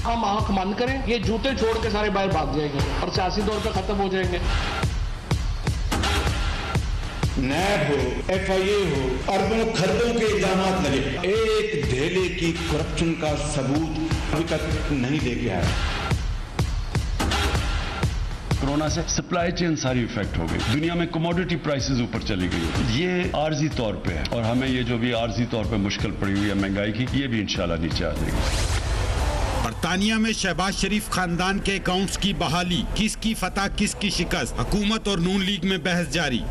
हम आंख बंद करें, ये जूते छोड़ के सारे बाहर भाग जाएंगे और सियासी तौर पर खत्म हो जाएंगे। नैब हो, FIA हो, अरबों खरबों के इल्जाम लगे, एक धेले की करप्शन का सबूत अभी तक नहीं दे के आया। कोरोना से सप्लाई चेन सारी इफेक्ट हो गई, दुनिया में कमोडिटी प्राइसेस ऊपर चली गई। ये आर्जी तौर पे है और हमें ये जो भी आर्जी तौर पे मुश्किल पड़ी हुई है महंगाई की, ये भी इंशाल्लाह नीचे आ जाएगी। बरतानिया में शहबाज शरीफ खानदान के अकाउंट्स की बहाली, किसकी फतह किसकी शिकस्त, हुकूमत और नून लीग में बहस जारी।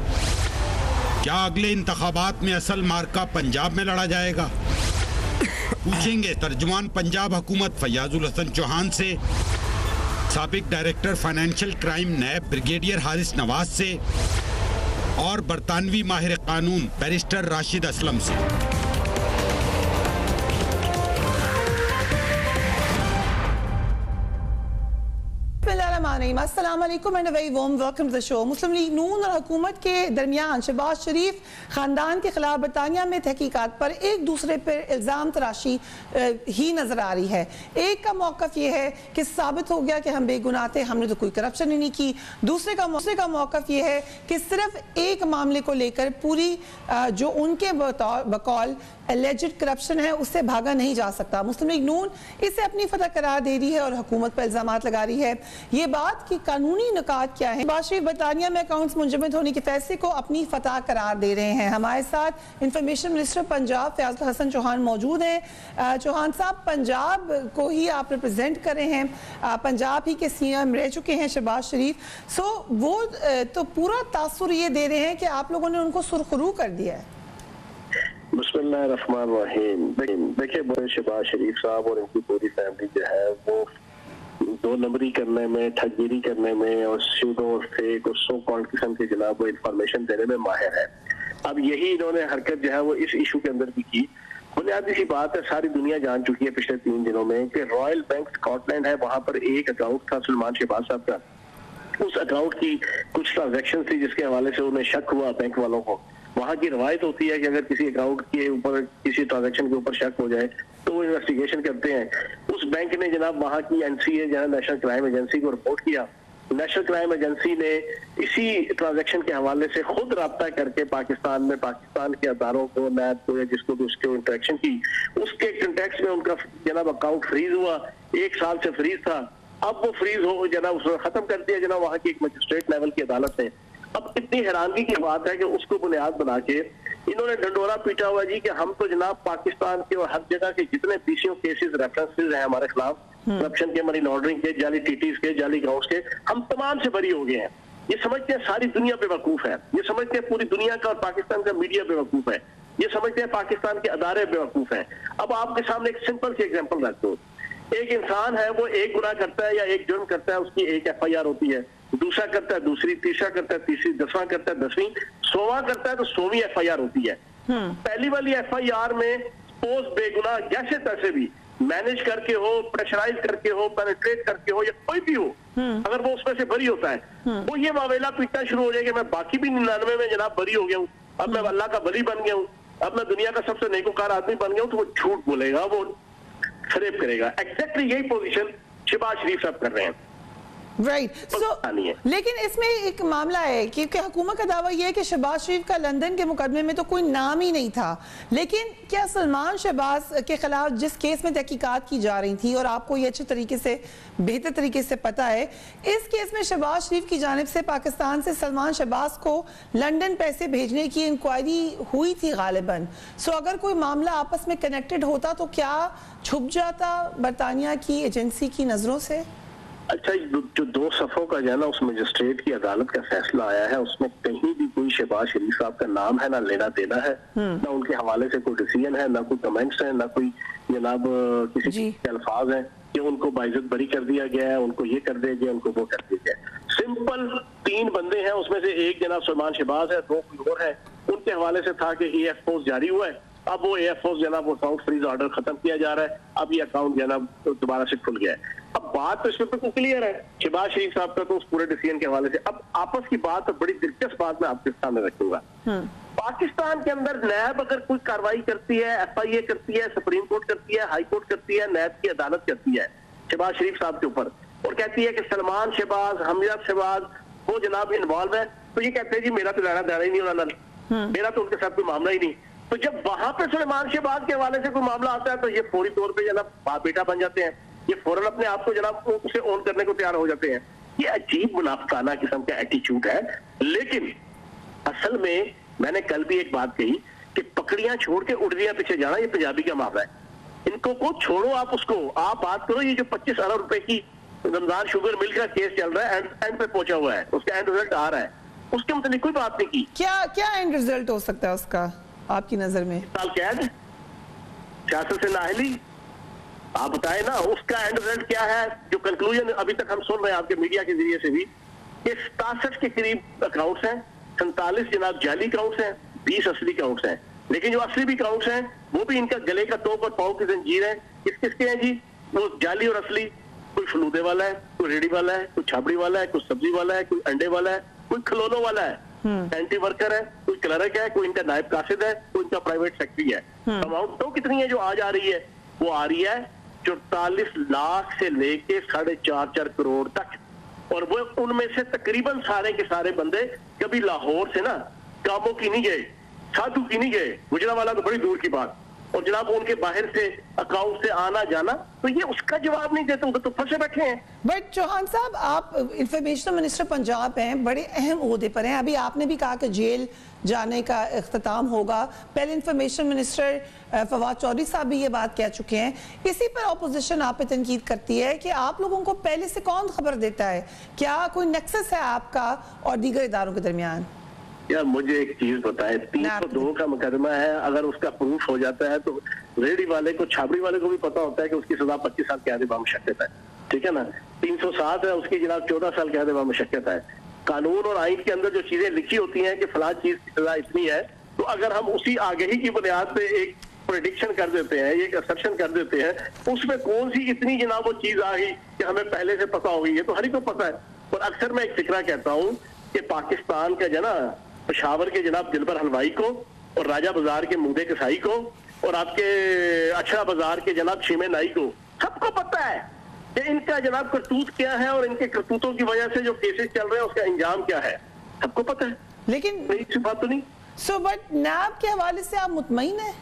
क्या अगले इंतखाबात में असल मार्का पंजाब में लड़ा जाएगा? पूछेंगे तर्जुमान पंजाब हुकूमत फयाजुल हसन चौहान से, साबिक डायरेक्टर फाइनेंशियल क्राइम नैब ब्रिगेडियर हारिस नवाज से और बरतानवी माहिर कानून बैरिस्टर राशिद असलम से। अस्सलाम वालेकुम and very warm welcome to the show. Muslim League Noon और हुकूमत के दरमियान शहबाज शरीफ खानदान के खिलाफ बरतानिया में तहकीकात पर एक दूसरे पर इल्ज़ाम तराशी ही नजर आ रही है। एक का मौक़िफ़ ये है कि साबित हो गया कि हम बेगुनाह थे, हमने तो कोई करप्शन ही नहीं की। दूसरे का मौक़िफ़ ये है कि सिर्फ एक मामले को लेकर पूरी जो उनके बकौल एलिजिड करप्शन है उससे भागा नहीं जा सकता। मुस्लिम लीग नून इसे अपनी फतह करार दे रही है और हुकूमत पर इल्ज़ामात लगा रही है। ये बात की कानूनी नुकात क्या है? शहबाज शरीफ बरतानिया में अकाउंट्स मुंजमद होने के फैसले को अपनी फतह करार दे रहे हैं। हमारे साथ इंफॉर्मेशन मिनिस्टर पंजाब फयाजुल हसन चौहान मौजूद हैं। चौहान साहब, पंजाब को ही आप रिप्रेजेंट कर रहे हैं, पंजाब ही के CM रह चुके हैं शहबाज शरीफ। सो वो तो पूरा तासुर ये दे रहे हैं कि आप लोगों ने उनको सुरखरू कर दिया है। बिस्मिल्लाहिर्रहमानिर्रहीम। देखिए, शहबाज शरीफ साहब और इनकी पूरी फैमिली जो है वो 2 नंबरी करने में, ठगगिरी करने में और सूडो और फेक और सो कॉल्ड किस्म के जनाब वो इंफॉर्मेशन देने में माहिर है। अब यही इन्होंने हरकत जो है वो इस इशू के अंदर भी की। बुनियादी सी बात है, सारी दुनिया जान चुकी है पिछले 3 दिनों में कि रॉयल बैंक स्कॉटलैंड है, वहां पर एक अकाउंट था सलमान शहबाज साहब का। उस अकाउंट की कुछ ट्रांजेक्शन थी जिसके हवाले से उन्हें शक हुआ बैंक वालों को। वहां की रवायत होती है कि अगर किसी अकाउंट के ऊपर, किसी ट्रांजैक्शन के ऊपर शक हो जाए तो वो इन्वेस्टिगेशन करते हैं। उस बैंक ने जनाब वहां की NCA जो है नेशनल क्राइम एजेंसी को रिपोर्ट किया। नेशनल क्राइम एजेंसी ने इसी ट्रांजैक्शन के हवाले से खुद राब्ता करके पाकिस्तान के अदारों को, नैब को या जिसको भी उसके इंटरेक्शन की, उसके कंटेक्स्ट में उनका जनाब अकाउंट फ्रीज हुआ। 1 साल से फ्रीज था, अब वो फ्रीज हो जनाब उसने खत्म कर दिया जनाब वहां की एक मजिस्ट्रेट लेवल की अदालत ने। अब इतनी हैरानगी की बात है कि उसको बुनियाद बना के इन्होंने ढंडोरा पीटा हुआ जी कि हम तो जनाब पाकिस्तान के और हर जगह के जितने PCO केसेस रेफरेंसेस हैं हमारे खिलाफ, करप्शन के, मनी लॉन्ड्रिंग के, जाली TTs के, जाली अकाउंट्स के, हम तमाम से बरी हो गए हैं। ये समझते हैं सारी दुनिया बेवकूफ है, ये समझते हैं पूरी दुनिया का और पाकिस्तान का मीडिया बेवकूफ है, ये समझते हैं पाकिस्तान के अदारे बेवकूफ है। अब आपके सामने एक सिंपल सी एग्जाम्पल रख दो। एक इंसान है, वो एक गुनाह करता है या एक जुर्म करता है, उसकी एक FIR होती है, दूसरा करता है दूसरी, तीसरा करता है तीसरी, 10वां करता है 10वीं, 100वां करता है तो 100वीं FIR होती है। पहली वाली FIR में सपोज बेगुनाह जैसे तैसे भी मैनेज करके हो, प्रेशराइज करके हो, पेनिट्रेट करके हो या कोई भी हो, अगर वो उसमें से बरी होता है वो ये मावेला पीटना शुरू हो जाएगा, मैं बाकी भी 99 में जनाब बरी हो गया हूँ, अब मैं अल्लाह का वली बन गया हूँ, अब मैं दुनिया का सबसे नेकोकार आदमी बन गया हूँ, तो वो झूठ बोलेगा, वो फरेब करेगा। एग्जैक्टली यही पोजीशन शहबाज शरीफ साहब कर रहे हैं। राइट। सो लेकिन इसमें एक मामला है क्योंकि हुकूमत का दावा यह है कि शहबाज शरीफ का लंदन के मुकदमे में तो कोई नाम ही नहीं था, लेकिन क्या सलमान शहबाज के खिलाफ जिस केस में तहकीकात की जा रही थी और आपको ये अच्छे तरीके से, बेहतर तरीके से पता है, इस केस में शहबाज शरीफ की जानिब से पाकिस्तान से सलमान शहबाज को लंदन पैसे भेजने की इंक्वायरी हुई थी गालिबन। सो अगर कोई मामला आपस में कनेक्टेड होता तो क्या छुप जाता बरतानिया की एजेंसी की नजरों से? अच्छा, जो 2 सफ़ों का जो है ना उस मजिस्ट्रेट की अदालत का फैसला आया है, उसमें कहीं भी कोई शहबाज शरीफ साहब का नाम है, ना लेना देना है, ना उनके हवाले से कोई डिसीजन है, ना कोई कमेंट्स है, ना कोई जनाब किसी के अल्फाज हैं कि उनको बाइज्जत बरी कर दिया गया है, उनको ये कर दिया गया, उनको वो कर दिया गया। सिंपल 3 बंदे हैं, उसमें से एक जनाब सलमान शहबाज है, 2 कोई और है, उनके हवाले से था कि AF पोस्ट जारी हुआ है, अब वो AF पोस्ट जनाब अकाउंट फ्रीज ऑर्डर खत्म किया जा रहा है, अब ये अकाउंट जनाब दोबारा से खुल गया है। अब बात तो इसमें बिल्कुल क्लियर है शहबाज शरीफ साहब का तो उस पूरे डिसीजन के हवाले से। अब आपस की बात, बड़ी दिलचस्प बात मैं आपके सामने रखूंगा। पाकिस्तान के अंदर नैब अगर कोई कार्रवाई करती है, FIA करती है, सुप्रीम कोर्ट करती है, हाई कोर्ट करती है, नैब की अदालत करती है, शहबाज शरीफ साहब के ऊपर और कहती है कि सलमान शहबाज, हमजा शहबाज वो जनाब इन्वॉल्व है, तो ये कहते हैं जी मेरा तो लेना देना ही नहीं होना, मेरा तो उनके साथ कोई मामला ही नहीं। तो जब वहां पे सलमान शहबाज के हवाले से कोई मामला आता है तो ये फौरी तौर पे जनाब बाप बेटा बन जाते हैं, ये फौरन अपने आप को जनाब उसे ऑन करने को तैयार हो जाते हैं। ये अजीब मुनाफिकाना किस्म का एटीट्यूड है। लेकिन असल में मैंने कल भी एक बात कही कि पकड़ियां छोड़ के उड़दियां पीछे जाना ये पंजाबी का मामला है। इनको को छोड़ो, आप उसको आप बात करो। ये जो 25 अरब रुपए की रमजान शुगर मिल का केस चल रहा है, एंड पे पहुंचा हुआ है, उसका एंड रिजल्ट आ रहा है, उसके मतलब कोई बात नहीं की। क्या एंड रिजल्ट हो सकता है उसका आपकी नजर में? साल कैद, सियासत से नाअहली, आप बताए ना उसका एंड रिजल्ट क्या है। जो कंक्लूजन अभी तक हम सुन रहे हैं आपके मीडिया के जरिए से भी कि 67 के करीब अकाउंट्स हैं, 47 जनाब जाली अकाउंट्स हैं, 20 असली अकाउंट्स हैं। लेकिन जो असली भी अकाउंट्स हैं वो भी इनका गले का तोप और पाँव की जंजीर है। किस किसके हैं जी? वो जाली और असली, कोई फलूदे वाला है, कोई रेडी वाला है, कोई छाबड़ी वाला है, कोई सब्जी वाला है, कोई अंडे वाला है, कोई खिलौनों वाला है, एंटी वर्कर है, कोई क्लर्क है, कोई इनका नायब कासिद है, कोई इनका प्राइवेट सेक्रेटरी है। अमाउंट तो कितनी है जो आज आ रही है? वो आ रही है 44 लाख से लेके 4.5 करोड़ तक। और वो उनमें से तकरीबन सारे के सारे बंदे कभी लाहौर से ना कामों की नहीं गए, साधु की नहीं गए, गुजरावाला तो बड़ी दूर की बात। और जनाब उनके बाहर से अकाउंट से आना जाना, तो ये उसका जवाब नहीं देते, उनको तो फंसे बैठे हैं। बट चौहान साहब, आप इंफॉर्मेशन मिनिस्टर पंजाब हैं, बड़े अहम ओहदे पर हैं। अभी आपने भी कहा कि जेल जाने का इख्तिताम होगा। पहले इंफॉर्मेशन मिनिस्टर फवाद चौधरी साहब भी ये बात कह चुके हैं। इसी पर अपोजिशन आप पे तनकीद करती है कि आप लोगों को पहले से कौन खबर देता है? क्या कोई नेक्सस है आपका और दीगर इदारों के दरमियान? यार मुझे एक चीज बताएं, 302 का मुकदमा है, अगर उसका प्रूफ हो जाता है तो रेडी वाले को, छाबड़ी वाले को भी पता होता है कि उसकी सजा 25 साल कैद बमुशक्कत है, ठीक है ना। 307 है, उसकी जनाब 14 साल कैद बमुशक्कत है। कानून और आइन के अंदर जो चीजें लिखी होती हैं कि फलां चीज की सजा इतनी है, तो अगर हम उसी आगही की बुनियाद पे एक प्रेडिक्शन कर देते हैं, एक असर्शन कर देते हैं, उसमें कौन सी इतनी जनाब वो चीज आ गई कि हमें पहले से पता होगी? ये तो हर ही को पता है। और अक्सर मैं एक फिक्रा कहता हूँ कि पाकिस्तान का जना पेशावर के जनाब दिलबर हलवाई को और राजा बाजार के मुद्दे कसाई को और आपके अछरा बाजार के जनाब शीमे नाई को सबको पता है कि इनका जनाब करतूत क्या है और इनके करतूतों की वजह से जो केसेस चल रहे हैं उसका अंजाम क्या है, सबको पता है। लेकिन नहीं बात तो नहीं। सो बट नैब के हवाले से आप मुतमईन है?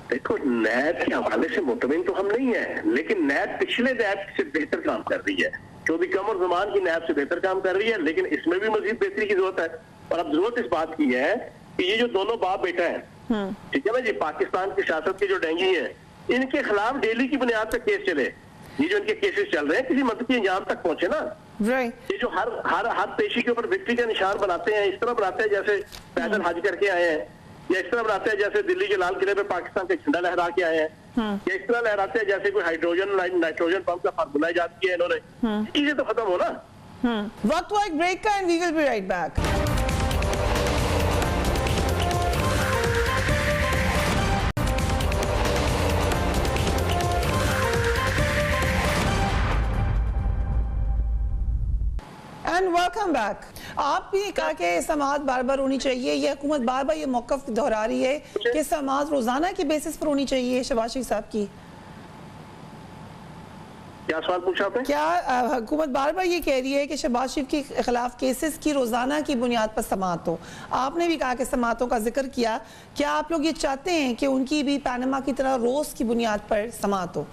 देखो, नैब के हवाले से मुतमईन तो हम नहीं है, लेकिन नैब पिछले नैब से बेहतर काम कर रही है। चौधरी कमर जमान की नैब से बेहतर काम कर रही है, लेकिन इसमें भी मजीद बेहतरी की जरूरत है। और अब जरूरत इस बात की है कि ये जो दोनों बाप बेटा है, ठीक है ना जी, पाकिस्तान की सियासत के जो डेंगी है, इनके खिलाफ डेली की बुनियाद पर केस चले। ये जो इनके केसेस चल रहे हैं किसी मंतकी अंजाम तक पहुंचे ना। ये जो हर पेशी के ऊपर विक्ट्री का निशान बनाते हैं, इस तरह बनाते हैं जैसे पैदल हज करके आए हैं, या इस तरह बनाते हैं जैसे दिल्ली के लाल किले पे पाकिस्तान का झंडा लहरा के आए हैं, या इस तरह लहराते हैं जैसे कोई हाइड्रोजन नाइट्रोजन पंप का फार्मूला इजाद किया है इन्होंने। चीजें तो खत्म हो ना। वक्त हुआ एक ब्रेक का, and we will be right back. And welcome back. आप भी कहा कि समाअत बार बार होनी चाहिए, ये हुकूमत बार बार ये मौक़िफ़ दोहरा रही है कि समाअत रोजाना की बेसिस पर होनी चाहिए। शहबाज शरीफ साहब की क्या सवाल पूछा आपने? क्या हुकूमत बार बार ये कह रही है कि शहबाज शरीफ के खिलाफ केसेस की रोजाना की बुनियाद पर समाअत हो? आपने भी कहा कि समाअतों का जिक्र किया। क्या आप लोग ये चाहते हैं कि उनकी भी पैनमा की तरह रोज की बुनियाद पर समाअत हो?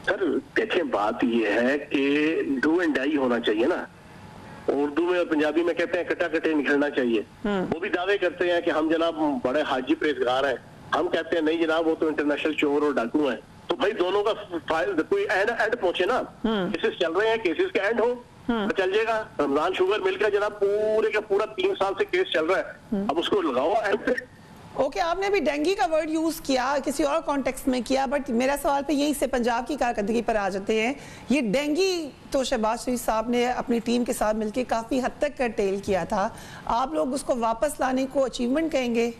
सर देखें, बात ये है कि डू एंड डाई होना चाहिए ना। उर्दू में और पंजाबी में कहते हैं कटा कटे निकलना चाहिए। वो भी दावे करते हैं कि हम जनाब बड़े हाजी परहेजगार हैं, हम कहते हैं नहीं जनाब वो तो इंटरनेशनल चोर और डाकू हैं। तो भाई दोनों का कोई एंड पहुंचे ना। केसेस चल रहे हैं, केसेस का एंड हो तो चल जाएगा। रमजान शुगर मिल का जनाब पूरे का पूरा 3 साल से केस चल रहा है, अब उसको लगाओ एंड पे। ओके, आपने अभी डेंगी का वर्ड यूज किया, किसी और कॉन्टेक्स्ट में किया, बट मेरा सवाल पे यहीं से पंजाब की कारकर्दगी पर आ जाते हैं। ये डेंगी तो शहबाज शरीफ साहब ने अपनी टीम के साथ मिलकर काफी हद तक कर्टेल किया था। आप लोग उसको वापस लाने को अचीवमेंट कहेंगे?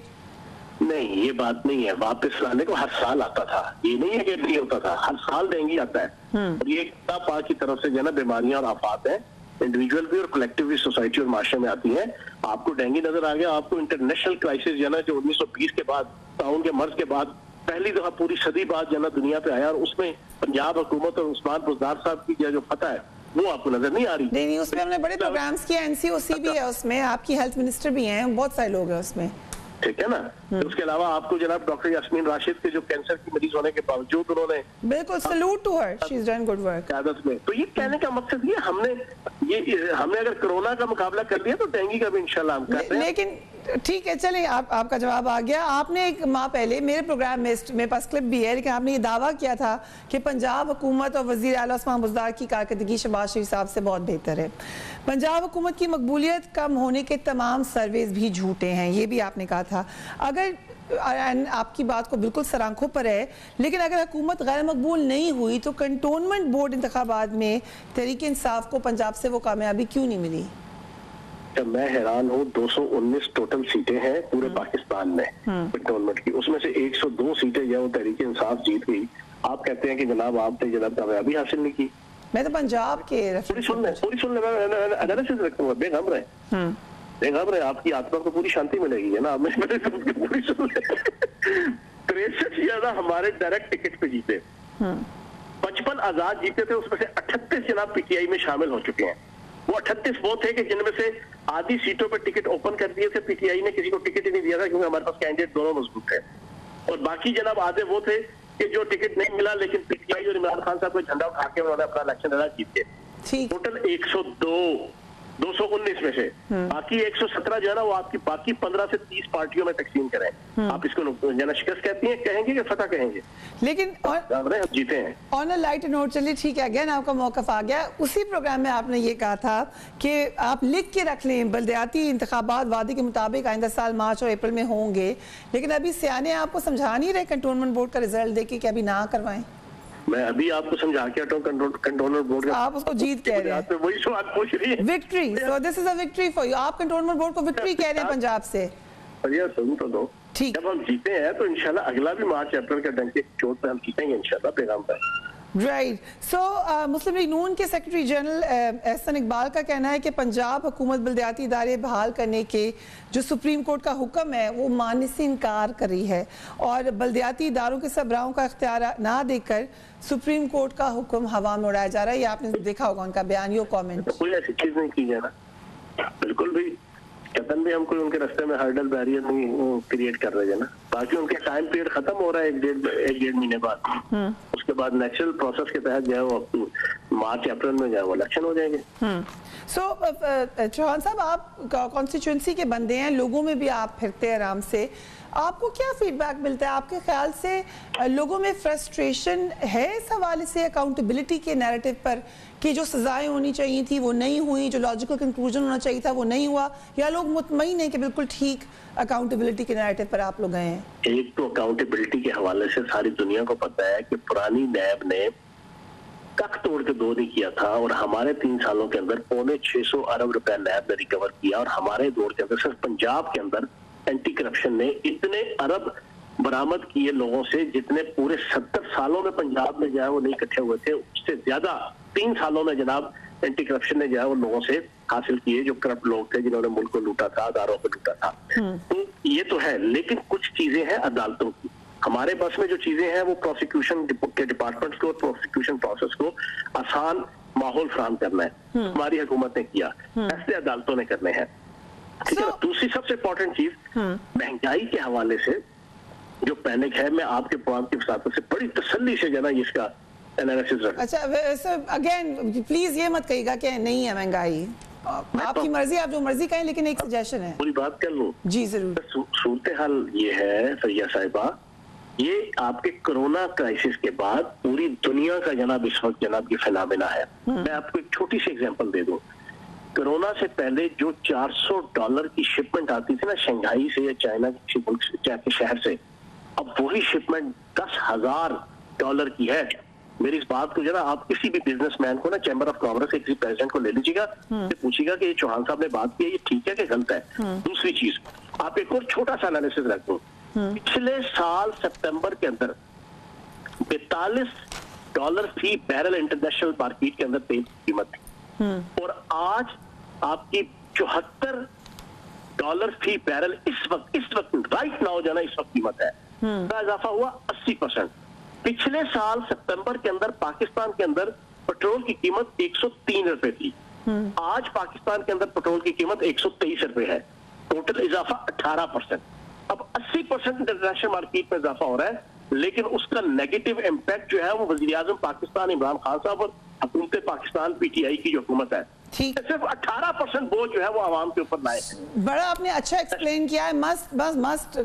नहीं, ये बात नहीं है। वापस लाने को हर साल आता था, ये नहीं है कि नहीं होता था, हर साल डेंगी आता है। और ये पाक की तरफ से जो ना बीमारियां और आफात है, इंडिविजुअल भी और कलेक्टिव भी सोसाइटी और माशरे में आती हैं। आपको डेंगू नजर आ गया, आपको इंटरनेशनल क्राइसिस जो ना जो 1920 के बाद, ताउन के मर्ज के बाद पहली दफा पूरी सदी बाद जना दुनिया पे आया, और उसमें पंजाब हुकूमत और उस्मान बुज़दार साहब की जो फतह है वो आपको नजर नहीं आ रही? नहीं, उसमें हमने बड़े प्रोग्राम्स किए, एनसीओसी भी है उसमें, आपकी हेल्थ मिनिस्टर भी हैं, बहुत सारे लोग हैं उसमें, ठीक है ना। तो उसके अलावा आपको जनाब डॉक्टर यास्मीन राशिद के जो कैंसर की मरीज होने के बावजूद उन्होंने बिल्कुल salute to her, she is doing good work. क्यादत में, तो ये कहने का मकसद ये हमने अगर कोरोना का मुकाबला कर लिया तो डेंगू का भी इंशाल्लाह हम कर रहे हैं। लेकिन ठीक है, चलिए आपका जवाब आ गया। आपने एक माह पहले मेरे प्रोग्राम में, मेरे पास क्लिप भी है, लेकिन आपने ये दावा किया था कि पंजाब हुकूमत और वज़ीर आला उस्मान बुज़दार की कारकर्दगी शहबाज शरीफ साहब से बहुत बेहतर है। पंजाब हुकूमत की मकबूलियत कम होने के तमाम सर्वेज भी झूठे हैं, ये भी आपने कहा था। अगर आपकी बात को बिल्कुल सरांखों पर है, लेकिन अगर हुकूमत गैर मकबूल नहीं हुई तो कंटोनमेंट बोर्ड इंतखाबात में तहरीक इंसाफ को पंजाब से वो कामयाबी क्यों नहीं मिली? मैं हैरान हूँ, 219 टोटल सीटें हैं पूरे पाकिस्तान में कंटोनमेंट की, उसमें से 102 सीटें जो तहरीक इंसाफ जीत गई। आप कहते हैं कि जनाब आपने जनाब कामयाबी हासिल नहीं की। मैं तो पंजाब के पूरी सुन ले एनालिसिस रखूंगा, बेगम रहे आपकी आत्मा को पूरी शांति मिलेगी है ना। पूरी सुन ले 63 ज्यादा हमारे डायरेक्ट टिकट पे जीते, 55 आजाद जीते थे, उसमें से 38 जनाब पीटीआई में शामिल हो चुके हैं। वो 38 वो थे कि जिनमें से आधी सीटों पर टिकट ओपन कर दिए थे, पीटीआई ने किसी को टिकट ही नहीं दिया था क्योंकि हमारे पास कैंडिडेट दोनों मजबूत थे, और बाकी जनाब आधे वो थे कि जो टिकट नहीं मिला लेकिन पीटीआई और इमरान खान साहब को झंडा उठा के उन्होंने अपना इलेक्शन लड़ा, जीत के। टोटल 219 में से बाकी 117 जो है ना वो आपकी बाकी 15 से 30 पार्टियों में तकसीम करें। आप इसको जना शिकस्त कहती हैं, कहेंगे कि फतह कहेंगे, लेकिन हम जीते हैं। ऑन अ लाइट नोट, चलिए ठीक है, अगेन आपका मौकफ आ गया। उसी प्रोग्राम में आपने ये कहा था कि आप लिख के रख लें बल्दियाती इंतखाबात वादे के मुताबिक आइंदा साल मार्च और अप्रैल में होंगे, लेकिन अभी सियाने आपको समझा नहीं रहे कंटोनमेंट बोर्ड का रिजल्ट देके कि अभी ना करवाएं। मैं अभी आपको समझा के हटाऊं कंटोनमेंट बोर्ड का, आप उसको जीत कह रहे हैं, वही सवाल पूछ रही है। Victory, so this is a victory for you. आप कंटोनमेंट बोर्ड को विक्ट्री कह रहे हैं पंजाब से। सुन तो दो, ठीक, जब हम जीते हैं तो इंशाल्लाह अगला भी मार्च अप्रैल का डंके चोट पे हम जीतेंगे इंशाल्लाह पैगाम पर। राइट। सो मुस्लिम लीग नून के सेक्रेटरी जनरल एहसन इकबाल का कहना है कि पंजाब हुकूमत बल्दियाती इदारे बहाल करने के जो सुप्रीम कोर्ट का हुक्म है वो मानने से इनकार कर रही है, और बल्दियाती इदारों के सरबराहों का इख्तियार ना देकर सुप्रीम कोर्ट का हुक्म हवा में उड़ाया जा रहा है। ये आपने देखा होगा उनका बयान, यो कमेंट। कोई ऐसी चीज नहीं की जाए ना, बिल्कुल भी कतन भी हम कोई उनके रास्ते में हर्डल बैरियर नहीं क्रिएट कर रहे हैं ना। बाकी उनका टाइम पीरियड खत्म हो रहा है एक डेढ़ महीने बाद, उसके बाद नेचुरल प्रोसेस के तहत जो है मार्च अप्रैल में जो है वो इलेक्शन हो जाएंगे। सो चौहान साहब, आप कॉन्स्टिट्यूंसी के बंदे हैं, लोगों में भी आप फिरते हैं आराम से, आपको क्या फीडबैक मिलता है? आपके ख्याल से लोगों में फ्रस्ट्रेशन है इस हवाले से अकाउंटेबिलिटी के नैरेटिव पर कि जो सजाएं होनी चाहिए थी वो नहीं हुई, जो लॉजिकल कंक्लूजन होना चाहिए था वो नहीं हुआ, या लोग मुतमईन हैं कि बिल्कुल ठीक अकाउंटेबिलिटी के नैरेटिव पर आप लोग गए हैं? एक तो अकाउंटेबिलिटी के हवाले से सारी दुनिया को पता है कि पुरानी नैब ने कख तोड़ के दो नहीं किया था, और हमारे 3 सालों के अंदर 650 अरब रुपए नैब ने रिकवर किया, और हमारे दौर के अंदर सिर्फ पंजाब के अंदर एंटी करप्शन ने इतने अरब बरामद किए लोगों से जितने पूरे 70 सालों में पंजाब में जो है वो नहीं इकट्ठे हुए थे, उससे ज्यादा 3 सालों में जनाब एंटी करप्शन ने जो है वो लोगों से हासिल किए जो करप्ट लोग थे, जिन्होंने मुल्क को लूटा था, अदारों को लूटा था। तो ये तो है, लेकिन कुछ चीजें हैं अदालतों की। हमारे बस में जो चीजें हैं वो प्रोसिक्यूशन के डिपार्टमेंट को, प्रोसिक्यूशन प्रोसेस को आसान माहौल फराहम करना है, हमारी हुकूमत ने किया, ऐसे अदालतों ने करने हैं। ठीक है ना। दूसरी सबसे इम्पोर्टेंट चीज महंगाई के हवाले से जो पैनिक है, मैं आपके प्रोग्राम की वसात से बड़ी तसल्ली से जना इसका एनालिसिस रख। अच्छा, अगेन प्लीज ये मत कहिएगा कि नहीं है महंगाई, आपकी मर्जी, आप जो मर्जी कहें, लेकिन एक सजेशन है। पूरी बात कर लूं जी जरूर। सूरत हाल ये है फरिया साहिबा, ये आपके कोरोना क्राइसिस के बाद पूरी दुनिया का जनाब इस वक्त जनाब ये फिनोमेना है। मैं आपको एक छोटी सी एग्जांपल दे दूं। कोरोना से पहले जो $400 की शिपमेंट आती थी ना शंघाई से या चाइना के शहर से, अब वही शिपमेंट $10,000 की है। मेरी इस बात को जरा आप किसी भी बिजनेसमैन को ना, चैम्बर ऑफ कॉमर्स के किसी प्रेसिडेंट को ले लीजिएगा, पूछिएगा कि ये चौहान साहब ने बात की है, ये ठीक है कि गलत है। दूसरी चीज, आप एक और छोटा सा एनालिसिस रख दो। पिछले साल सितंबर के अंदर $42 फी बैरल इंटरनेशनल मार्केट के अंदर तेल की कीमत थी, और आज आपकी $74 फी बैरल इस वक्त राइट नाउ जाना इस वक्त कीमत है। इजाफा हुआ 80%। पिछले साल सितंबर के अंदर पाकिस्तान के अंदर पेट्रोल की कीमत 103 रुपए थी। आज पाकिस्तान के अंदर पेट्रोल की कीमत 123 रुपए है। टोटल इजाफा 18%। अब 80% इंटरनेशनल मार्केट में इजाफा हो रहा है, लेकिन उसका नेगेटिव इम्पैक्ट जो है वो वजीर आजम पाकिस्तान इमरान खान साहब और हुकूमत पाकिस्तान PTI की जो हुकूमत है, ठीक, सिर्फ 18% बोझ जो है वो आवाम के ऊपर लाए। बड़ा आपने अच्छा एक्सप्लेन किया है। Must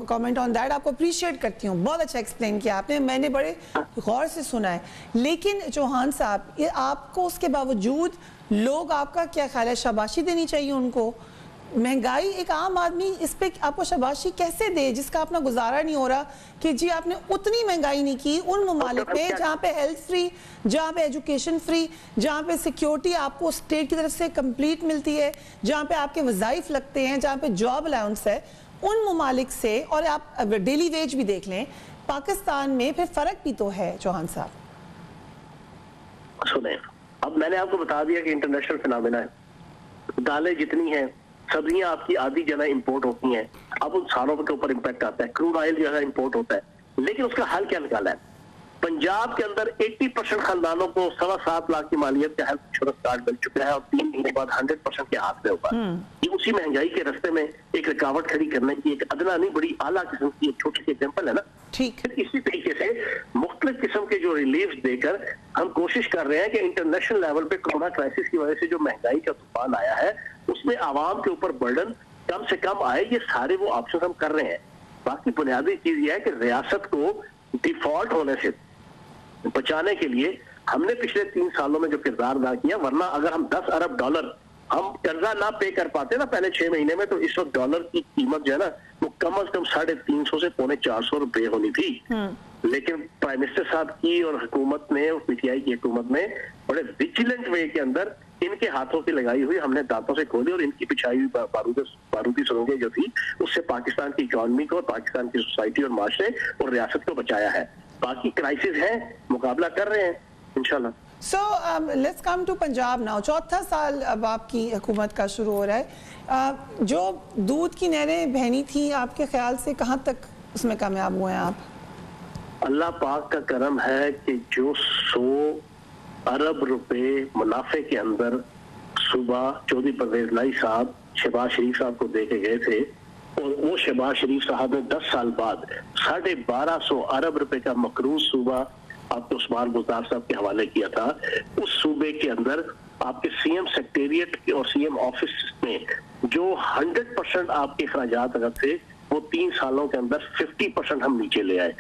comment on that. आपको अप्रिशिएट करती हूँ, बहुत अच्छा एक्सप्लेन किया आपने, मैंने बड़े गौर से सुना है। लेकिन चौहान साहब, ये आपको उसके बावजूद लोग, आपका क्या ख्याल है, शाबाशी देनी चाहिए उनको? महंगाई, एक आम आदमी इस पे आपको शाबाशी कैसे दे जिसका अपना गुजारा नहीं हो रहा कि जी आपने उतनी महंगाई नहीं की उन ममालिक पे जहाँ पे हेल्थ फ्री, जहाँ पे एजुकेशन फ्री, जहाँ पे सिक्योरिटी आपको स्टेट की तरफ से कंप्लीट मिलती है, जहाँ पे आपके वज़ाइफ लगते हैं, जहाँ पे जॉब अलाउंस है, उन ममालिक से, और आप डेली वेज भी देख लें पाकिस्तान में, फिर फर्क भी तो है चौहान साहब। सुने, अब मैंने आपको बता दिया कि इंटरनेशनल फिनोमेना है। दालें जितनी हैं, सब्जियां आपकी आधी जना इंपोर्ट होती हैं, अब उन सालों के ऊपर इम्पैक्ट आता है। क्रूड ऑयल जो है इंपोर्ट होता है, लेकिन उसका हल क्या निकाला है? पंजाब के अंदर 80% खानदानों को 7.25 लाख की मालियत का हेल्थ इंश्योरेंस कार्ड मिल चुका है और 3 महीने बाद 100% के हाथ में होगा। ये उसी महंगाई के रास्ते में एक रुकावट खड़ी करने की एक अदना नहीं बड़ी आला किस्म की एक छोटी सी एग्जाम्पल है ना। ठीक, इसी तरीके से मुख्तलिफ किस्म के जो रिलीफ देकर हम कोशिश कर रहे हैं कि इंटरनेशनल लेवल पे कोरोना क्राइसिस की वजह से जो महंगाई का तूफान आया है उसमें आवाम के ऊपर बर्डन कम से कम आए। ये सारे वो ऑप्शन हम कर रहे हैं। बाकी बुनियादी चीज ये है कि रियासत को डिफॉल्ट होने से बचाने के लिए हमने पिछले 3 सालों में जो किरदार अदा किया, वरना अगर हम 10 अरब डॉलर हम कर्जा ना पे कर पाते ना पहले 6 महीने में, तो इस वक्त डॉलर की कीमत जो है ना वो कम से कम 350 से 450 रुपए होनी थी। लेकिन प्राइम मिनिस्टर साहब की और हुकूमत ने और PTI की हुकूमत ने बड़े विजिलेंट वे के अंदर इनके हाथों की लगाई हुई हमने दांतों से खोली और इनकी पिछाई हुई बारूदी सुरंगें जो थी उससे पाकिस्तान की इकॉनमी को और पाकिस्तान की सोसाइटी और माशरे और रियासत को बचाया है। बाकी क्राइसिस है, मुकाबला कर रहे हैं इंशाल्लाह। So let's come to Punjab now। 4था साल अब आपकी हुकूमत का शुरू हो रहा है। जो दूध की नहरें बहनी थी, आपके ख्याल से कहाँ तक उसमें कामयाब हुए हैं आप? अल्लाह पाक का करम है कि जो 100 अरब रुपए मुनाफे के अंदर सुबह चौधरी परवेज लाई साहब शहबाज शरीफ साहब को दे के गए थे, और वो शहबाज शरीफ साहब ने 10 साल बाद 1250 अरब रुपए का मकरूज सूबा आपके उस्मान बुज़दार साहब के हवाले किया था। उस सूबे के अंदर आपके CM सेक्रेटेरिएट और CM ऑफिस में जो 100% आपके खर्चात अगर थे वो 3 सालों के अंदर 50% हम नीचे ले आए।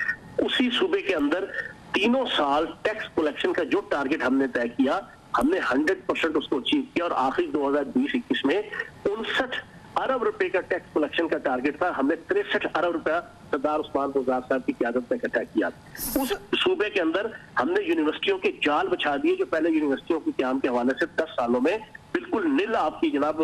उसी सूबे के अंदर तीनों साल टैक्स कलेक्शन का जो टारगेट हमने तय किया हमने 100% उसको अचीव किया, और आखिरी 2020-21 में 59 अरब रुपए का टैक्स कलेक्शन का टारगेट था। हमने 63 अरब रुपया सरदार उस्मान बुज़दार साहब की क़यादत में इकट्ठा किया। उस सूबे के अंदर हमने यूनिवर्सिटियों के जाल बिछा दिए जो पहले यूनिवर्सिटियों के क़याम के हवाले से 10 सालों में बिल्कुल नील आपकी जनाब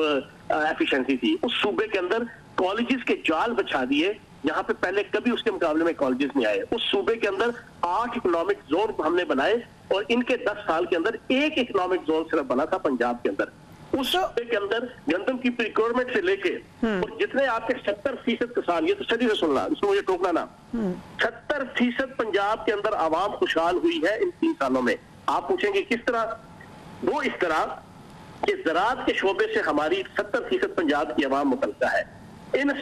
एफिशिएंसी थी। उस सूबे के अंदर कॉलेजेस के जाल बिछा दिए जहाँ पे पहले कभी उसके मुकाबले में कॉलेजेस नहीं आए। उस सूबे के अंदर 8 इकोनॉमिक जोन हमने बनाए, और इनके 10 साल के अंदर 1 इकोनॉमिक जोन सिर्फ बना था पंजाब के अंदर। उस सूबे के अंदर गंदम की प्रिक्योरमेंट से लेके और जितने आपके 70% किसान, ये तो सदी से सुनना, इसमें मुझे टोकना ना, 70% पंजाब के अंदर आवाम खुशहाल हुई है इन 3 सालों में। आप पूछेंगे किस तरह? वो इस तरह कि ज़राअत के शोबे से हमारी 70% पंजाब की आवाम मुतल्लिका है। इन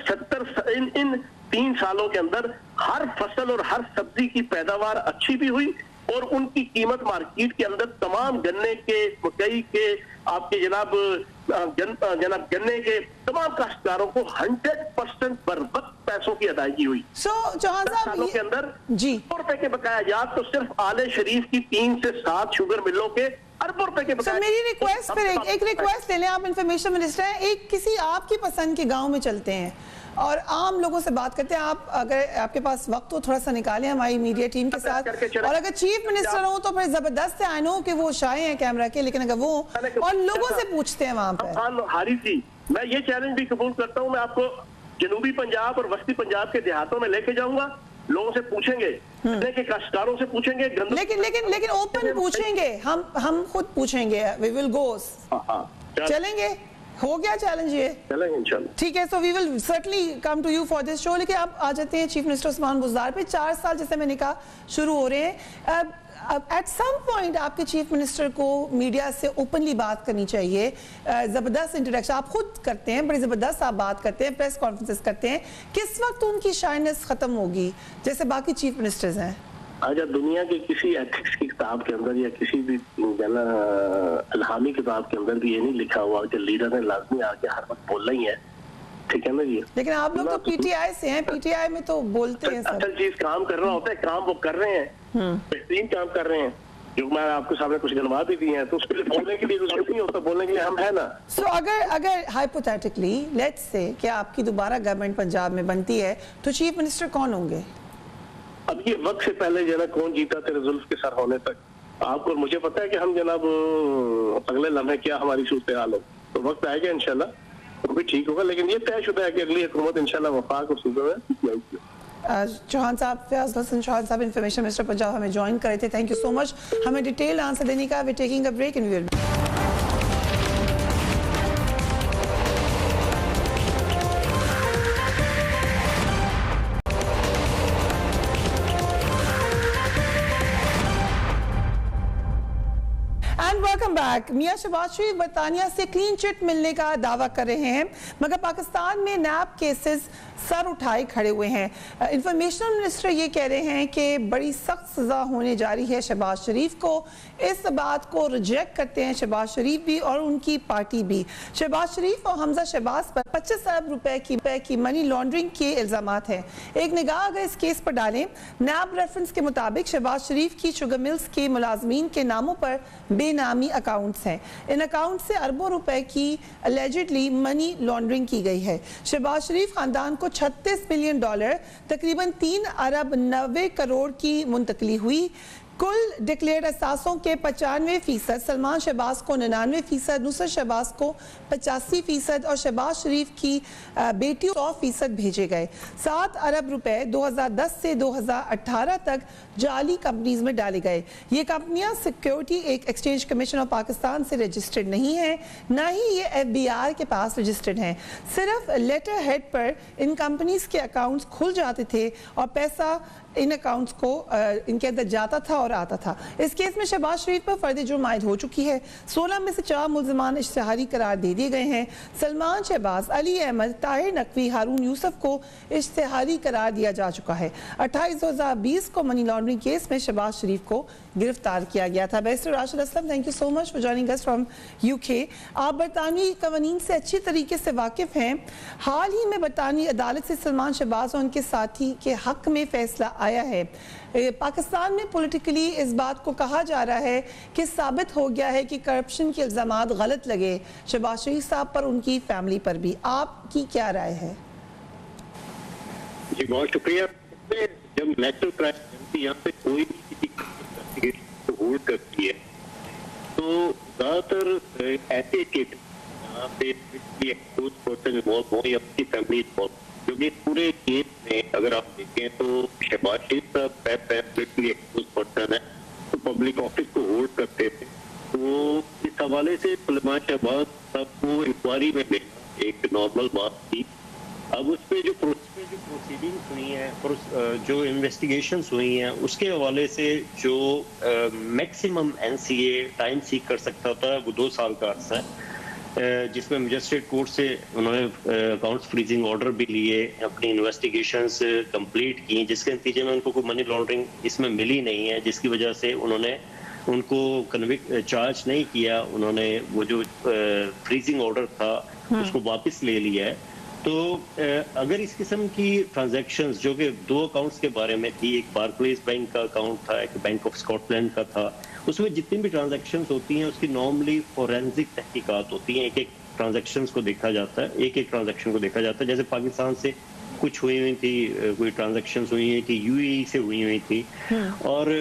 3 सालों के अंदर हर फसल और हर सब्जी की पैदावार अच्छी भी हुई, और उनकी कीमत मार्केट के अंदर तमाम गन्ने के, मकई के, आपके जनाब गन्ने के तमाम काश्तकारों को 100% बर वक्त पैसों की अदायगी हुई। चौहान साहब के अंदर जी रुपए के बकाया जात तो सिर्फ आले शरीफ की 3 से 7 शुगर मिलों के अरबों रुपए के बकाया। मेरी रिक्वेस्ट फिर एक रिक्वेस्ट ले लें, आप इंफॉर्मेशन मिनिस्टर हैं, एक किसी आपकी पसंद के गांव में चलते हैं और आम लोगों से बात करते हैं। आप अगर आपके पास वक्त हो थोड़ा सा निकालें हमारी मीडिया टीम के साथ, और अगर चीफ मिनिस्टर हो तो फिर जबरदस्त है। आई नो कि वो शाये हैं कैमरा के, लेकिन अगर वो और लोगों से पूछते हैं वहां पर। हारी जी, मैं ये चैलेंज भी कबूल करता हूँ, मैं आपको जनूबी पंजाब और वस्ती पंजाब के देहातों में लेके जाऊंगा, लोगों से पूछेंगे, के काश्तकारों से पूछेंगे, लेकिन ओपन पूछेंगे, हम खुद पूछेंगे, वी विल गो, चलेंगे हो गया चैलेंज ये? चलेंगे इंशाल्लाह। ठीक है, so we will certainly come to you for this show. लेकिन आप आ जाते हैं चीफ मिनिस्टर उस्मान बुज़दार पे। 4 साल जैसे मैंने कहा शुरू हो रहे हैं। अब एट सम पॉइंट आपके चीफ मिनिस्टर को मीडिया से ओपनली बात करनी चाहिए। ज़बरदस्त इंट्रोडक्शन आप खुद करते हैं, बड़ी ज़बरदस्त आप बात करते हैं, प्रेस कॉन्फ्रेंसेस करते हैं। किस वक्त उनकी शाइनेस ख़त्म होगी जैसे बाकी चीफ मिनिस्टर्स हैं? आज दुनिया के किसी एथिक्स की किताब के अंदर या किसी भी इल्हामी किताब के अंदर भी ये नहीं लिखा हुआ कि लीडर ने लाजमी आके हर वक्त बोलना ही है, ठीक है ना जी। लेकिन आप लोग तो पीटीआई से हैं, पीटीआई में तो बोलते हैं सब। असल चीज काम करना होता है, काम वो कर रहे हैं, बेहतरीन काम कर रहे हैं, जो मैं आपके सामने कुछ गिनवा भी दिए हैं, तो उसके लिए बोलने के लिए जरूरत नहीं होता, बोलने के लिए हम है ना। सो अगर हाइपोथेटिकली लेट्स से कि आपकी दोबारा गवर्नमेंट पंजाब में बनती है तो चीफ मिनिस्टर कौन होंगे? अब ये वक्त से पहले जना कौन जीता तेरे जुल्फ के सर होने तक, आपको और मुझे पता है कि हम जनाब अगले लम्हे क्या हमारी सूरत हाल हो, तो वक्त आएगा इंशाल्लाह वो भी ठीक होगा। लेकिन ये तयशुदा है कि अगली हुकूमत इंशाल्लाह वफाक और सूबे में। चौहान साहब, फयाज हसन चौहान साहब इन्फॉर्मेशन मिनिस्टर पंजाब हमें ज्वाइन करे थे। थैंक यू सो मच हमें डिटेल आंसर देने का। We taking a break and we will welcome back. मियां शहबाज शरीफ बरतानिया से क्लीन चिट मिलने का दावा कर रहे हैं, मगर पाकिस्तान में नैब केसेस सर उठाए खड़े हुए हैं। इंफॉर्मेशन मिनिस्टर ये कह रहे हैं कि बड़ी सख्त सजा होने जा रही है शहबाज शरीफ को। इस बात को रिजेक्ट करते हैं शहबाज शरीफ भी और उनकी पार्टी भी। शहबाज शरीफ और हमजा शहबाज पर 25 अरब रुपए की मनी लॉन्ड्रिंग के इल्जामात हैं। एक निगाह अगर इस केस पर डालें, नैब रेफरेंस के मुताबिक शहबाज शरीफ की शुगर मिल्स के मुलाजमीन के नामों पर बेनामी अकाउंट्स हैं। इन अकाउंट से अरबों रुपए की अलेजिडली मनी लॉन्ड्रिंग की गई है। शहबाज शरीफ खानदान को $36 मिलियन तकरीबन 3 अरब 90 करोड़ की मुंतकली हुई। कुल डिक्लेयर्ड असासों के 95%, सलमान शहबाज को 99%, नुसरत शहबाज को 85% और शहबाज शरीफ की बेटियों 100% भेजे गए। 7 अरब रुपए 2010 से 2018 तक जाली कंपनीज में डाले गए। ये कंपनियां security exchange commission of Pakistan से रजिस्टर्ड नहीं है, ना ही ये FBI के पास रजिस्टर्ड हैं। सिर्फ लेटर हेड पर इन कंपनीज के अकाउंट्स खुल जाते थे और पैसा इन अकाउंट्स को इनके अंदर जाता था और आता था। इस केस में शहबाज शरीफ पर फर्द जुर्म आयद हो चुकी है। 16 में से 4 मुल्ज़िमान इश्तिहारी करार दे दिए गए हैं। सलमान शहबाज, अली अहमद, ताहिर नकवी, हारून यूसुफ को इश्तिहारी करार दिया जा चुका है। 28/2020 को मनी लॉन्ड्रिंग केस में शहबाज शरीफ को गिरफ्तार किया गया था। Barrister Rashid Aslam, thank you so much for joining us from UK। आप बरतानवी कवानीन से अच्छी तरीके से वाकिफ हैं। हाल ही में बरतानवी अदालत से सलमान शहबाज और उनके साथी के हक में फैसला आया है। पाकिस्तान में पॉलिटिकली इस बात को कहा जा रहा है कि साबित हो गया है कि करप्शन के इल्जामात गलत लगे शहबाज शरीफ साहब पर, उनकी फैमिली पर भी। आपकी क्या राय है? जी बहुत शुक्रिया। जब नेशनल क्राइम यहाँ पे कोई होल्ड करती है तो ज्यादातर ऐसे केस यहाँ पे पर्सन इन्वॉल्व हो या अपनी फैमिली इन्वॉल्व, क्योंकि पूरे केस में अगर आप देखें तो शहबाज शरीफ साहब एक्सपोज पर्सन है, तो पब्लिक ऑफिस को होल्ड करते थे। तो इस हवाले से सलमान शहबाज साहब को इंक्वायरी में लेना एक नॉर्मल बात थी। अब उसमें जो प्रोसीडिंग्स हुई हैं, जो इन्वेस्टिगेशंस हुई हैं, उसके हवाले से जो मैक्सिमम NCA टाइम सीक कर सकता था वो 2 साल का अर्सा है, जिसमें मजिस्ट्रेट कोर्ट से उन्होंने अकाउंट्स फ्रीजिंग ऑर्डर भी लिए, अपनी इन्वेस्टिगेशंस कंप्लीट की, जिसके नतीजे में उनको कोई मनी लॉन्ड्रिंग इसमें मिली नहीं है, जिसकी वजह से उन्होंने उनको चार्ज नहीं किया। उन्होंने वो जो फ्रीजिंग ऑर्डर था उसको वापस ले लिया है। तो अगर इस किस्म की ट्रांजैक्शंस जो कि 2 अकाउंट्स के बारे में थी, एक बारक्लेज बैंक का अकाउंट था, एक बैंक ऑफ स्कॉटलैंड का था, उसमें जितनी भी ट्रांजैक्शंस होती हैं उसकी नॉर्मली फॉरेंसिक तहकीकात होती हैं। एक ट्रांजैक्शंस को देखा जाता है, एक ट्रांजैक्शन को देखा जाता है। जैसे पाकिस्तान से कुछ हुई हुई थी, कोई ट्रांजैक्शंस हुई हुई थी, UAE से हुई हुई थी, और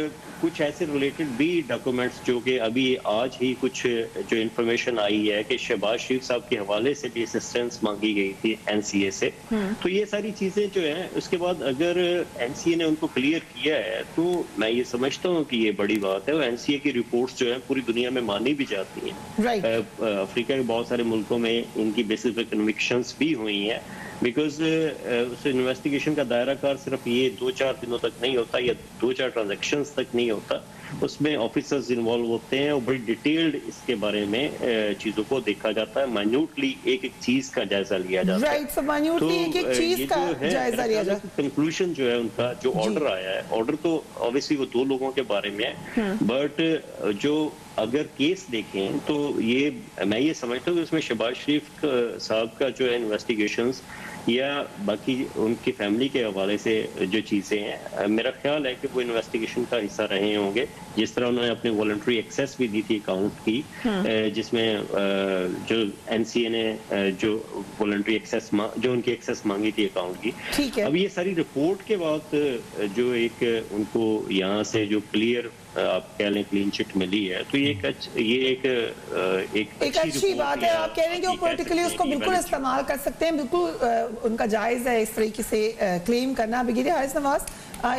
कुछ ऐसे रिलेटेड भी डॉक्यूमेंट्स जो कि अभी आज ही कुछ जो इंफॉर्मेशन आई है कि शहबाज शरीफ साहब के हवाले से भी असिस्टेंस मांगी गई थी एनसीए से। तो ये सारी चीजें जो है उसके बाद अगर एनसीए ने उनको क्लियर किया है तो मैं ये समझता हूँ कि ये बड़ी बात है। और एनसीए की रिपोर्ट्स जो है पूरी दुनिया में मानी भी जाती हैं। अफ्रीका के बहुत सारे मुल्कों में इनकी बेसिस पे कन्विक्शंस भी हुई हैं, बिकॉज उस इन्वेस्टिगेशन का दायरा कार सिर्फ ये 2-4 दिनों तक नहीं होता या 2-4 ट्रांजैक्शंस तक नहीं होता, उसमें ऑफिसर्स इन्वॉल्व होते हैं और बड़ी डिटेल्ड इसके बारे में चीजों को देखा जाता है, माइन्यूटली एक एक चीज का जायजा लिया जाता है। so minutely एक चीज का जायजा लिया जाता है। कंक्लूजन जो है उनका जो ऑर्डर आया है, ऑर्डर तो ऑब्वियसली वो 2 लोगों के बारे में है, बट जो अगर केस देखें तो ये मैं ये समझता हूँ कि उसमें शहबाज शरीफ साहब का जो है इन्वेस्टिगेशंस या बाकी उनकी फैमिली के हवाले से जो चीज़ें हैं, मेरा ख्याल है कि वो इन्वेस्टिगेशन का हिस्सा रहे होंगे। जिस तरह उन्होंने अपनी वॉलंटरी एक्सेस भी दी थी अकाउंट की, जिसमें जो एनसीए ने जो वॉलंटरी एक्सेस जो उनकी एक्सेस मांगी थी अकाउंट की, अब ये सारी रिपोर्ट के बाद जो एक उनको यहाँ से जो क्लियर आप कह लें क्लीन चिट मिली है, तो ये एक अच्छी बात है। आप कह रहे हैं कि वो पॉलिटिकली उसको बिल्कुल इस्तेमाल कर सकते हैं, बिल्कुल उनका जायज़ है इस तरीके से क्लेम करना। बिगिर हारिस नवाज,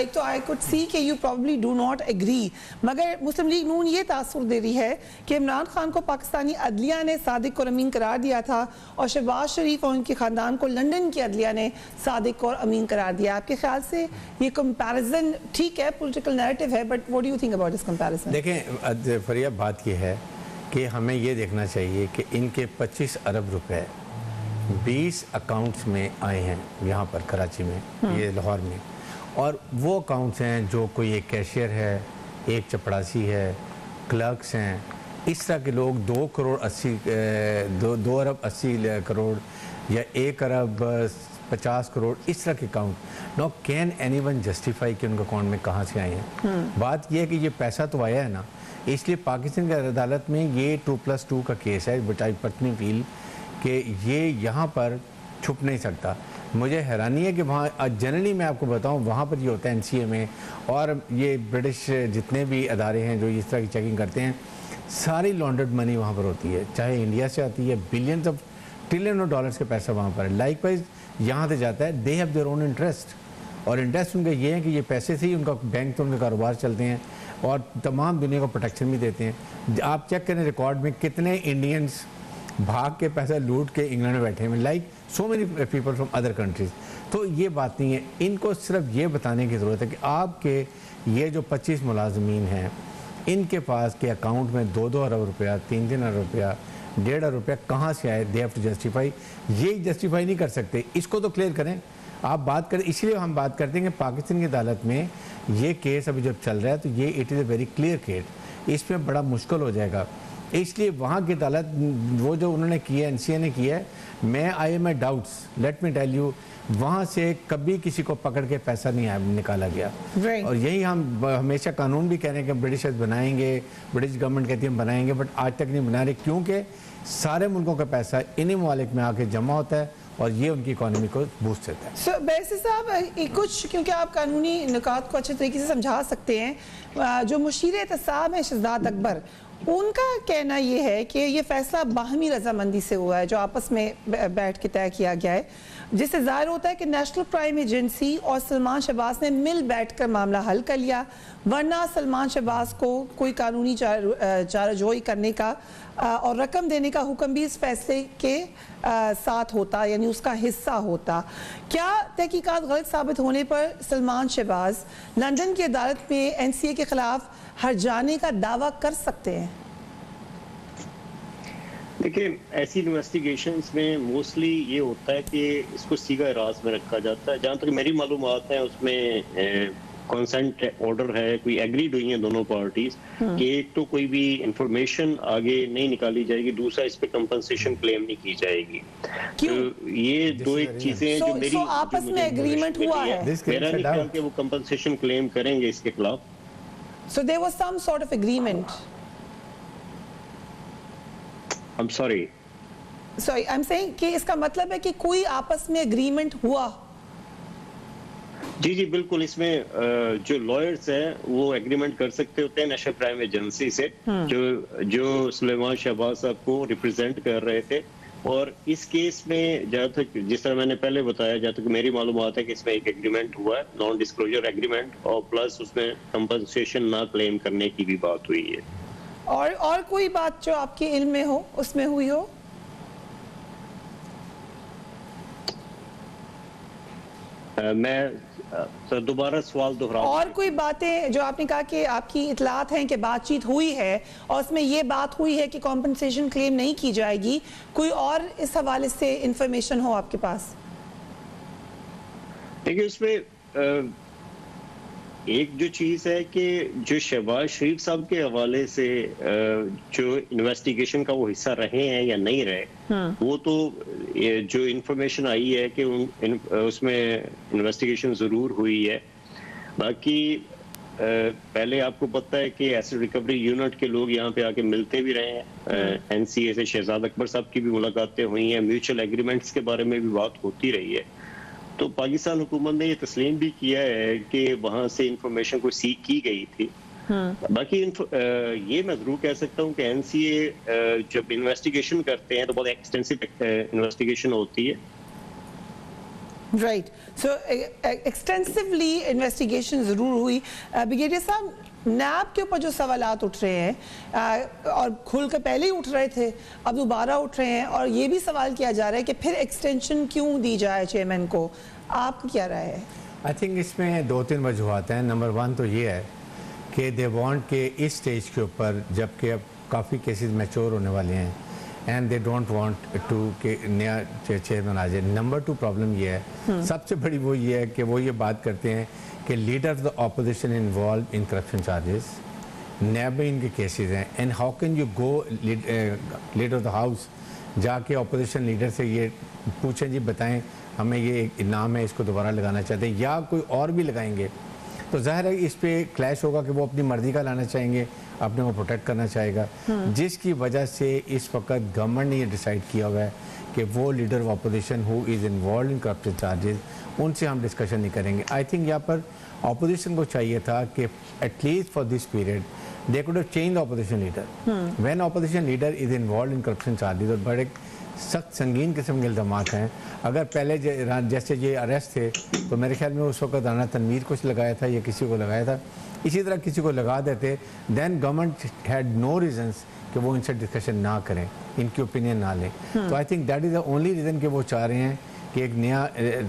एक तो आई कुड सी कि you probably do not agree, मगर मुस्लिम लीग नून ये तासुर दे रही है कि इमरान खान को पाकिस्तानी अदलिया ने सादिक और अमीन करार दिया था और शहबाज शरीफ और उनके ख़ानदान को लंदन की अदलिया ने सादिक और अमीन करार दिया। आपके ख्याल से ये कंपैरिजन ठीक है, पॉलिटिकल नैरेटिव है, but what do you think about this comparison? देखें फरिया, बात यह है कि हमें ये देखना चाहिए कि इनके 25 अरब रुपए 20 अकाउंट्स में आए हैं यहाँ पर कराची में, ये लाहौर में, और वो अकाउंट्स हैं जो कोई एक कैशियर है, एक चपड़ासी है, क्लर्क्स हैं, इस तरह के लोग 2 अरब 80 करोड़ या 1 अरब 50 करोड़ इस तरह के account. No can anyone justify कि उनके अकाउंट में कहाँ से आए हैं। बात यह है कि ये पैसा तो आया है ना, इसलिए पाकिस्तान की अदालत में ये 2+2 का केस है, बट आई पर्सनली फील कि ये यहाँ पर छुप नहीं सकता। मुझे हैरानी है कि वहाँ जनरली मैं आपको बताऊँ वहाँ पर ये होता है एनसीए में और ये ब्रिटिश जितने भी अदारे हैं जो इस तरह की चेकिंग करते हैं, सारी लॉन्ड्रेड मनी वहाँ पर होती है, चाहे इंडिया से आती है, billions of trillion of dollars का पैसा वहाँ पर है। लाइकवाइज यहाँ से जाता है, they have their own interest, और इंटरेस्ट उनका ये है कि ये पैसे से ही उनका बैंक तो उनके कारोबार चलते हैं और तमाम दुनिया को प्रोटेक्शन भी देते हैं। आप चेक करें रिकॉर्ड में कितने इंडियंस भाग के पैसा लूट के इंग्लैंड में बैठे हैं, like so many people from other countries. तो ये बात नहीं है, इनको सिर्फ ये बताने की ज़रूरत है कि आपके ये जो 25 मुलाजमीन हैं, इनके पास के अकाउंट में 2-2 अरब रुपया, 3-3 अरब रुपया, 1.5 अरब रुपया कहाँ से आए, दे हैव टू जस्टिफाई। ये जस्टिफाई नहीं कर सकते, इसको तो क्लियर करें। आप बात करें, इसलिए हम बात करते हैं कि पाकिस्तान की अदालत में ये केस अभी जब चल रहा है तो ये it is a very clear case, इसमें बड़ा मुश्किल हो जाएगा। इसलिए वहाँ की अदालत वो जो उन्होंने किया, एनसीए ने किया है, मैं I my doubts, let me tell you, वहाँ से कभी किसी को पकड़ के पैसा नहीं निकाला गया। और यही हम हमेशा कानून भी कह रहे हैं कि ब्रिटिशर्स बनाएंगे, ब्रिटिश गवर्नमेंट कहती है बनाएंगे, बट आज तक नहीं बना रहे, क्योंकि सारे मुल्कों का पैसा इन्हीं ममालिक में आके जमा होता है और ये उनकी इकोनॉमी को बूस्ट देता है। सो बैसी साहब, कुछ क्योंकि आप कानूनी निकात को अच्छे तरीके से समझा सकते हैं, जो मुशीर एहतसाब हैं शहजाद अकबर, उनका कहना ये है कि ये फैसला बाहमी रजामंदी से हुआ है, जो आपस में बैठ के तय किया गया है, जिससे जाहिर होता है कि नेशनल क्राइम एजेंसी और सलमान शहबाज ने मिल बैठकर मामला हल कर लिया, वरना सलमान शहबाज को कोई कानूनी चाराजोई करने का और रकम देने का हुक्म भी इस फैसले के साथ होता, यानी उसका हिस्सा होता। क्या तहकीकात गलत साबित होने पर सलमान शहबाज लंदन की अदालत में एनसीए के खिलाफ हर जाने का दावा कर सकते हैं? देखिए, ऐसी इन्वेस्टिगेशंस में मोस्टली ये होता है कि इसको सीगा राज में रखा जाता है। जहाँ तक मेरी मालूमात है उसमें कंसेंट ऑर्डर है, कोई एग्रीड हुई है दोनों पार्टीज कि एक तो कोई भी इंफॉर्मेशन आगे नहीं निकाली जाएगी, दूसरा इस पे कंपनसेशन क्लेम नहीं की जाएगी। तो ये दो एक चीजें जो मेरी आपस में एग्रीमेंट हुआ है, मेरा नहीं ख्याल कि वो कंपनसेशन क्लेम करेंगे इसके खिलाफ। So there was some sort of agreement. I'm sorry. I'm saying कि इसका मतलब है कि कोई आपस में एग्रीमेंट हुआ। जी जी बिल्कुल, इसमें जो लॉयर्स हैं वो एग्रीमेंट कर सकते होते हैं नेशनल क्राइम एजेंसी से, जो सुलेमान शहबाज साहब को रिप्रेजेंट कर रहे थे। और इस केस में जहाँ तक, जिस तरह मैंने पहले बताया, जहाँ तक मेरी मालूमात है कि इसमें एक एग्रीमेंट हुआ है, नॉन डिस्क्लोजर एग्रीमेंट, और प्लस उसमें कंपनसेशन ना क्लेम करने की भी बात हुई है। और कोई बात जो आपके इल्म में हो, उसमें हुई हो? मैं सर दोबारा सवाल दोहराऊं। और कोई बातें जो आपने कहा कि आपकी इतलात हैं कि बातचीत हुई है और उसमें ये बात हुई है कि कॉम्पनसेशन क्लेम नहीं की जाएगी, कोई और इस हवाले से इंफॉर्मेशन हो आपके पास? देखिए, उसमें एक जो चीज़ है कि जो शहबाज शरीफ साहब के हवाले से जो इन्वेस्टिगेशन का वो हिस्सा रहे हैं या नहीं रहे, वो तो जो इंफॉर्मेशन आई है कि उसमें इन्वेस्टिगेशन ज़रूर हुई है। बाकी पहले आपको पता है कि एसिड रिकवरी यूनिट के लोग यहाँ पे आके मिलते भी रहे हैं, NCA से शहजाद अकबर साहब की भी मुलाकातें हुई हैं, म्यूचुअल एग्रीमेंट्स के बारे में भी बात होती रही है। तो पाकिस्तान हुकूमत ने ये तस्लीम भी किया है कि वहां से इंफॉर्मेशन को सीख की गई थी। बाकी ये मैं जरूर कह सकता हूँ कि NCA जब इन्वेस्टिगेशन करते हैं तो बहुत एक्सटेंसिव इन्वेस्टिगेशन होती है। राइट, सो एक्सटेंसिवली इन्वेस्टिगेशन ज़रूर हुई। ब्रिगेडियर साहब, नैब के ऊपर जो सवालात उठ रहे हैं और खुल कर पहले ही उठ रहे थे, अब दोबारा उठ रहे हैं, और ये भी सवाल किया जा रहा है कि फिर एक्सटेंशन क्यों दी जाए चेयरमैन को, आपकी क्या राय है? आई थिंक इसमें 2-3 वजूहत हैं। नंबर 1 तो ये है कि दे वांट के इस स्टेज के ऊपर, जबकि अब काफ़ी केसेस मैच्योर होने वाले हैं, and they don't want to कि नया चेयरमैन आ जाए। नंबर 2 प्रॉब्लम ये है, सबसे बड़ी वो ये है कि वो ये बात करते हैं कि leader of the opposition involve in corruption charges, NAB में इनके केसेस हैं, and how can you go leader of the house जाके अपोजिशन लीडर से ये पूछें, जी बताएं हमें ये इनाम है, इसको दोबारा लगाना चाहते हैं या कोई और भी लगाएंगे, तो जाहिर है इस पे क्लैश होगा कि वो अपनी मर्जी का लाना चाहेंगे, अपने को प्रोटेक्ट करना चाहेगा, जिसकी वजह से इस वक्त गवर्नमेंट ने ये डिसाइड किया हुआ है कि वो leader of opposition who is involve in corruption charges, उनसे हम डिस्कशन नहीं करेंगे। आई थिंक यहाँ पर अपोजिशन को चाहिए था कि at least for this period they could have change the opposition leader when opposition leader is involve in corruption charges. और बड़े सख्त संगीन किस्म के इल्ज़ामात हैं। अगर पहले जैसे ये अरेस्ट थे तो मेरे ख्याल में उस वक्त राना तनवीर कुछ लगाया था या किसी को लगाया था, इसी तरह किसी को लगा देते, then government had no reasons कि वो इनसे डिस्कशन ना करें, इनकी ओपिनियन ना लें। तो I think that is the only reason कि वो चाह रहे हैं कि एक नया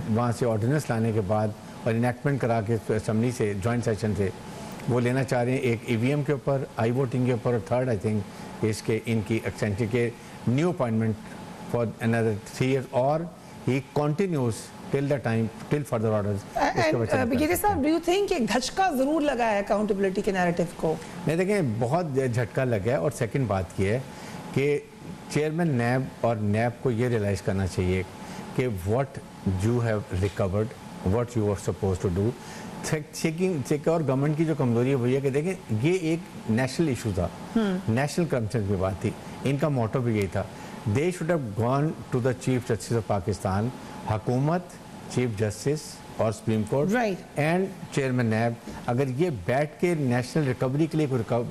वहाँ से ऑर्डिनेंस लाने के बाद और इनैक्टमेंट करा के असम्बली से, जॉइंट सेशन से वो लेना चाह रहे हैं, एक EVM के ऊपर, आई वोटिंग के ऊपर, और थर्ड आई थिंक इसके इनकी एक्सटेंशन के new appointment for another 3 years, और ही continues till the time, till further orders. Brigadier साहब, डू यू थिंक एक झटका जरूर लगा है अकाउंटेबिलिटी के नैरेटिव को? नहीं, देखें बहुत झटका लगा है। और सेकंड बात ये है कि चेयरमैन नैब और नैब को ये रियलाइज़ करना चाहिए कि what you have recovered, what you are suppose to do. Check और गवर्नमेंट की जो कमजोरी है वो ये कि देखें ये एक नेशनल इशू था, नेशनल करप्शन की बात थी, इनका मोटो भी यही था, they should have gone to the chief justice of Pakistan, हुकूमत, चीफ जस्टिस और supreme court and chairman NAB, अगर ये बैठ के नेशनल रिकवरी के लिए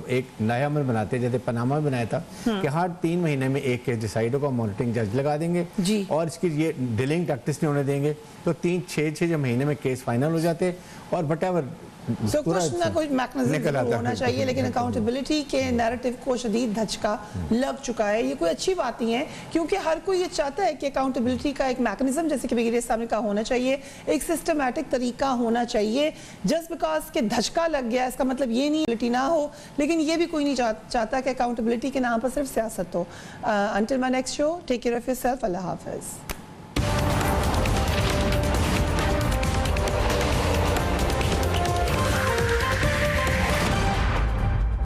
एक नया अमल बनाते, जैसे पनामा में बनाया था कि हर 3 महीने में एक केस डिसाइड होगा, मॉनिटरिंग जज लगा देंगे और इसकी ये डिलिंग प्रैक्टिस नहीं होने देंगे, तो 3-6 महीने में केस फाइनल हो जाते और वटएवर। So, कुछ ना कुछ मैकेनिज्म होना चाहिए, लेकिन अकाउंटेबिलिटी के नैरेटिव को शदीद धचका लग चुका है। ये कोई अच्छी बात नहीं है, क्योंकि हर कोई ये चाहता है कि अकाउंटेबिलिटी का एक मैकेनिज्म, जैसे कि ब्रिगेडियर साहब ने कहा, होना चाहिए, एक सिस्टमैटिक तरीका होना चाहिए। जस्ट बिकॉज के धचका लग गया इसका मतलब ये नहीं ना हो, लेकिन ये भी कोई नहीं चाहता कि अकाउंटेबिलिटी के नाम पर सिर्फ सियासत हो। Until my next show, take care of yourself, अल्लाह हाफिज़।